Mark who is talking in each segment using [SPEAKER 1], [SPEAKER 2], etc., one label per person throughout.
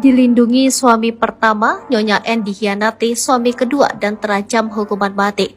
[SPEAKER 1] Dilindungi suami pertama, Nyonya N dikhianati suami kedua dan terancam hukuman mati.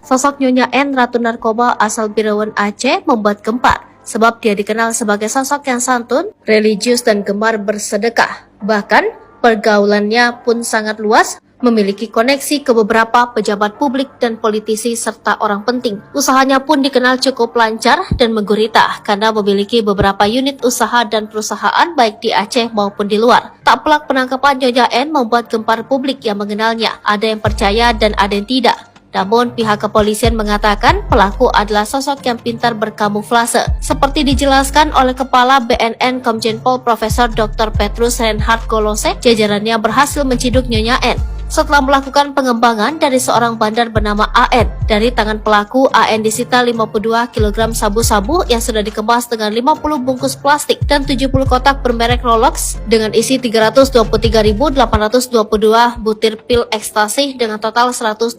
[SPEAKER 1] Sosok Nyonya N, ratu narkoba asal Birawan Aceh, membuat gempar sebab dia dikenal sebagai sosok yang santun, religius dan gemar bersedekah. Bahkan pergaulannya pun sangat luas, memiliki koneksi ke beberapa pejabat publik dan politisi serta orang penting. Usahanya pun dikenal cukup lancar dan menggurita karena memiliki beberapa unit usaha dan perusahaan baik di Aceh maupun di luar. Tak pelak penangkapan Nyonya N membuat gempar publik yang mengenalnya. Ada yang percaya dan ada yang tidak. Namun pihak kepolisian mengatakan pelaku adalah sosok yang pintar berkamuflase. Seperti dijelaskan oleh Kepala BNN Komjen Pol Profesor Dr. Petrus Reinhard Golose, jajarannya berhasil menciduk Nyonya N setelah melakukan pengembangan dari seorang bandar bernama AN. Dari tangan pelaku, AN disita 52 kg sabu-sabu yang sudah dikemas dengan 50 bungkus plastik dan 70 kotak bermerek Rolex dengan isi 323.822 butir pil ekstasi dengan total 129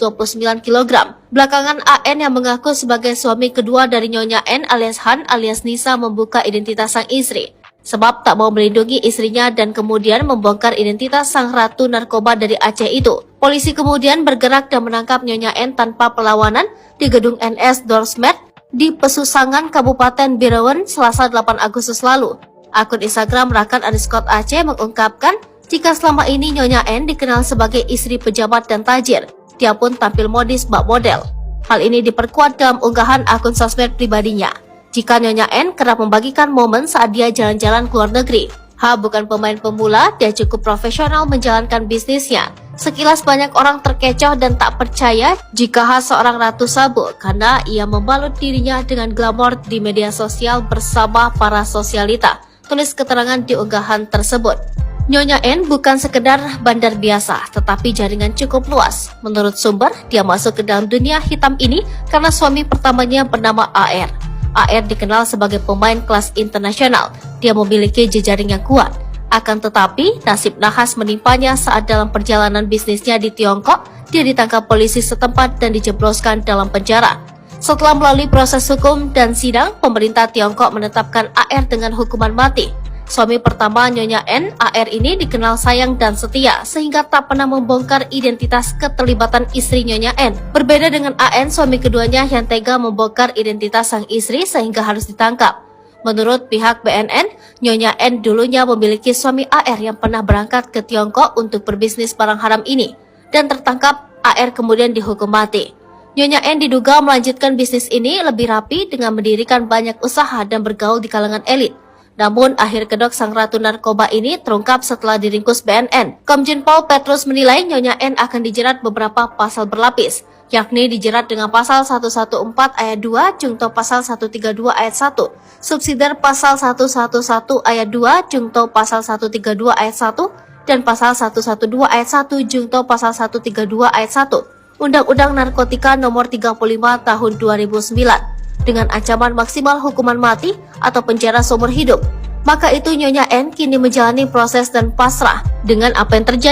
[SPEAKER 1] kg. Belakangan AN yang mengaku sebagai suami kedua dari Nyonya N alias Han alias Nisa membuka identitas sang istri sebab tak mau melindungi istrinya dan kemudian membongkar identitas sang ratu narkoba dari Aceh itu. Polisi kemudian bergerak dan menangkap Nyonya N tanpa perlawanan di gedung NS Dorsmet di Pesusangan Kabupaten Birawan Selasa 8 Agustus lalu. Akun Instagram Rakan_Aceh mengungkapkan jika selama ini Nyonya N dikenal sebagai istri pejabat dan tajir, dia pun tampil modis bak model. Hal ini diperkuat dalam unggahan akun sosmed pribadinya. Jika Nyonya N kerap membagikan momen saat dia jalan-jalan ke luar negeri. Bukan pemain pemula, dia cukup profesional menjalankan bisnisnya. Sekilas banyak orang terkecoh dan tak percaya jika seorang ratu sabu karena ia membalut dirinya dengan glamor di media sosial bersama para sosialita. Tulis keterangan di unggahan tersebut. Nyonya N bukan sekedar bandar biasa, tetapi jaringan cukup luas. Menurut sumber, dia masuk ke dalam dunia hitam ini karena suami pertamanya bernama AR. AR dikenal sebagai pemain kelas internasional. Dia memiliki jejaring yang kuat. Akan tetapi, nasib nahas menimpanya saat dalam perjalanan bisnisnya di Tiongkok, dia ditangkap polisi setempat dan dijebloskan dalam penjara. Setelah melalui proses hukum dan sidang, pemerintah Tiongkok menetapkan AR dengan hukuman mati. Suami pertama Nyonya N, AR ini dikenal sayang dan setia sehingga tak pernah membongkar identitas keterlibatan istri Nyonya N. Berbeda dengan AN, suami keduanya yang tega membongkar identitas sang istri sehingga harus ditangkap. Menurut pihak BNN, Nyonya N dulunya memiliki suami AR yang pernah berangkat ke Tiongkok untuk berbisnis barang haram ini dan tertangkap. AR kemudian dihukum mati. Nyonya N diduga melanjutkan bisnis ini lebih rapi dengan mendirikan banyak usaha dan bergaul di kalangan elit. Namun, akhir kedok sang ratu narkoba ini terungkap setelah diringkus BNN. Komjen Pol Petrus menilai Nyonya N akan dijerat beberapa pasal berlapis, yakni dijerat dengan pasal 114 ayat 2, Jungto pasal 132 ayat 1, subsidiar pasal 111 ayat 2, Jungto pasal 132 ayat 1, dan pasal 112 ayat 1, Jungto pasal 132 ayat 1, Undang-Undang Narkotika Nomor 35 Tahun 2009. Dengan ancaman maksimal hukuman mati atau penjara seumur hidup. Maka itu Nyonya N kini menjalani proses dan pasrah dengan apa yang terjadi.